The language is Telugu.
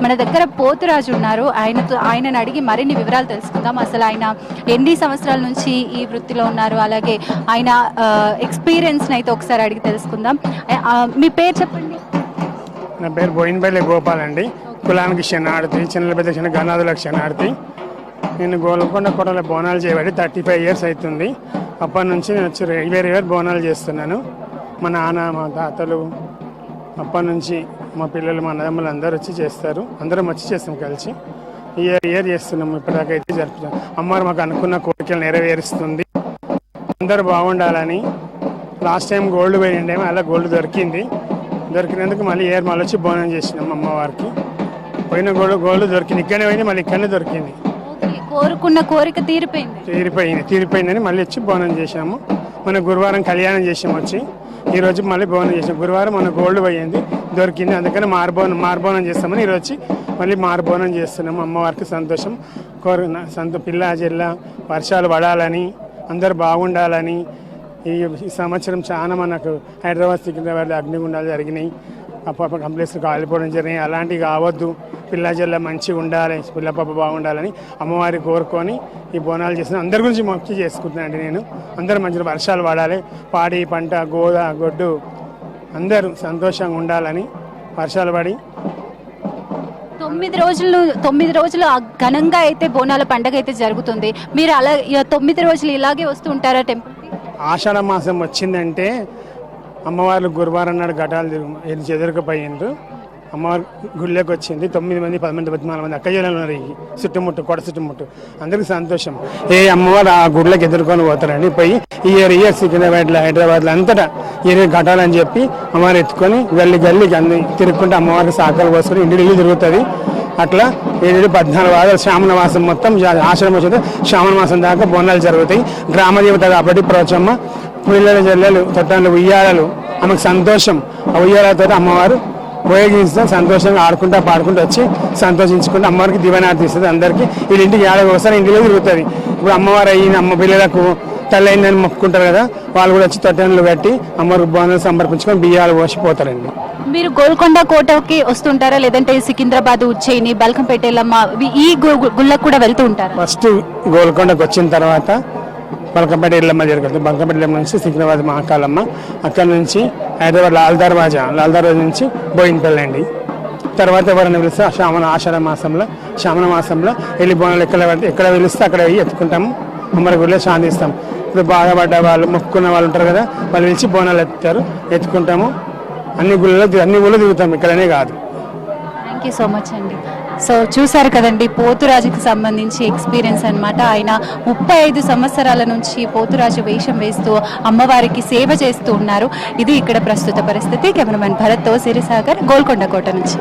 మన దగ్గర పోతురాజు ఉన్నారు. ఆయనను అడిగి మరిన్ని వివరాలు తెలుసుకుందాం. అసలు ఆయన ఎన్ని సంవత్సరాల నుంచి ఈ వృత్తిలో ఉన్నారు, అలాగే ఆయన ఎక్స్పీరియన్స్ని అయితే ఒకసారి అడిగి తెలుసుకుందాం. మీ పేరు చెప్పండి. నా పేరు బోయినపల్లి గోపాల్ అండి. కులానికి శనార్థి, చిన్నపెద్ద చిన్న గణాదులకు శనార్థి. నేను గోల్కొండ కోటలో బోనాలు చేయబడి 35 years అవుతుంది. అప్పటి నుంచి నేను వచ్చి రెగ్యులర్ బోనాలు చేస్తున్నాను. మా నాన్న, మా తాతలు అప్పటి నుంచి మా పిల్లలు, మా అన్నదమ్ములు అందరూ వచ్చి చేస్తారు. అందరం వచ్చి చేస్తాం కలిసి. ఇయర్ చేస్తున్నాము. ఇప్పటిదాకా అయితే జరుపుతాం. అమ్మవారు మాకు అనుకున్న కోరికలు నెరవేరుస్తుంది. అందరూ బాగుండాలని. లాస్ట్ టైం గోల్డ్ పోయిండేమో, అలా గోల్డ్ దొరికినందుకు మళ్ళీ మళ్ళీ వచ్చి బోనం చేసినాం అమ్మవారికి. పోయిన గోల్డ్ దొరికింది, ఇక్కడనే పోయింది, మళ్ళీ ఇక్కడనే దొరికింది. కోరుకున్న కోరిక తీరిపోయిందని మళ్ళీ వచ్చి బోనం చేసాము. మన గురువారం కళ్యాణం చేసాము వచ్చి. ఈరోజు మళ్ళీ బోనం చేసాం. గురువారం మన గోల్డ్ పోయింది, దొరికింది, అందుకని మారుబోనం చేస్తామని ఈరోజు వచ్చి మళ్ళీ మారుబోనం చేస్తున్నాము. అమ్మవారికి సంతోషం పిల్ల జిల్ల వర్షాలు పడాలని, అందరు బాగుండాలని. ఈ సంవత్సరం చాలా మనకు హైదరాబాద్ సికింద్రాబాద్ అగ్నిగుండాలు జరిగినాయి. అప్ప కంప్లైంట్స్ కాలిపోవడం జరిగినాయి. అలాంటివి కావద్దు. పిల్ల జిల్ల మంచిగా ఉండాలి, పిల్లపాప బాగుండాలని అమ్మవారి కోరుకొని ఈ బోనాలు చేసిన అందరి గురించి మొక్కి చేసుకుంటున్నానండి నేను. అందరూ మంచిగా వర్షాలు పడాలి, పాడి పంట గొడ్డు అందరూ సంతోషంగా ఉండాలని వర్షాలు పడి 9 రోజులు ఘనంగా అయితే బోనాల పండుగ అయితే జరుగుతుంది. మీరు అలా 9 రోజులు ఇలాగే వస్తూ ఉంటారా టెంపుల్కి? ఆషాఢ మాసం వచ్చిందంటే అమ్మవారు గురువారం నాడు ఘటాలు చెదరకపోయిండ్రు. అమ్మవారు గుళ్ళకి వచ్చింది. 9 మంది 10 మంది 14 మంది అక్కజలు ఉన్నారు. చుట్టుముట్టు కొడ చుట్టుముట్టు అందరికీ సంతోషం. అమ్మవారు ఆ గుళ్ళకి ఎదుర్కొని పోతారండి. పోయి ఇయర్ సికింద్రాబాద్లో హైదరాబాద్లో అంతటా ఘటాలని చెప్పి అమ్మవారు ఎత్తుకొని గల్లికి అన్ని తిరుగుకుంటే అమ్మవారికి సాకలు పోసుకొని ఇంటికి తిరుగుతుంది. అట్లా 14 వారాలు శ్రావణ మాసం మొత్తం ఆశ్రమం వచ్చింది. శ్రావణ మాసం దాకా బోనాలు జరుగుతాయి. గ్రామదేవత కాబట్టి ప్రోచమ్మ పిల్లల జల్లెలు తొట్టలు ఉయ్యాలలు ఆమెకు సంతోషం. ఆ ఉయ్యాలతో అమ్మవారు ఉపయోగిస్తే సంతోషంగా ఆడుకుంటా పాడుకుంటూ వచ్చి సంతోషించుకుంటూ అమ్మవారికి దివనార్తి ఇస్తుంది. అందరికీ వీళ్ళ ఇంటికి ఒకసారి ఇంటిలో తిరుగుతుంది. ఇప్పుడు అమ్మవారు అయిన అమ్మ పిల్లలకు తల్లి అయిందని మొక్కుకుంటారు కదా, వాళ్ళు కూడా వచ్చి తొట్టెలు కట్టి అమ్మవారికి బోనాలు సమర్పించుకొని బియ్యాలు పోసిపోతారండి. మీరు గోల్కొండ కోటకి వస్తుంటారా, లేదంటే సికింద్రాబాద్ ఉజ్జయిని బల్కంపేటెల్లమ్మ ఈ గుళ్ళకు కూడా వెళ్తూ ఉంటారా? ఫస్ట్ గోల్కొండకు వచ్చిన తర్వాత బల్కంపేట ఎల్లమ్మ జరుగుతుంది. బల్కంపేట ఎల్లమ్మ నుంచి సికింద్రాబాద్ మహాకాలమ్మ, అక్కడ నుంచి హైదరాబాద్ లాల్ దర్వాజా నుంచి బోయినపల్లి అండి. తర్వాత ఎవరైనా పిలిస్తే ఆషాఢ మాసంలో వెళ్ళి బోనాలు ఎక్కడ పిలిస్తే అక్కడ వెళ్ళి ఎత్తుకుంటాము. అమ్మవారి గుడిలో శాంతిస్తాం. ఇప్పుడు బాగా పడ్డ వాళ్ళు మొక్కుకున్న వాళ్ళు ఉంటారు కదా, వాళ్ళు పిలిచి బోనాలు ఎత్తుకుంటాము. అన్ని గుళ్ళలో తిరుగుతాం, ఇక్కడనే కాదు. థ్యాంక్ యూ సో మచ్ అండి. సో చూసారు కదండి, పోతురాజుకి సంబంధించి ఎక్స్పీరియన్స్ అనమాట. ఆయన 35 సంవత్సరాల నుంచి పోతురాజు వేషం వేస్తూ అమ్మవారికి సేవ చేస్తూ ఉన్నారు. ఇది ఇక్కడ ప్రస్తుత పరిస్థితి. కెమెరామెన్ భరత్తో సిరిసాగర్, గోల్కొండ కోట నుంచి.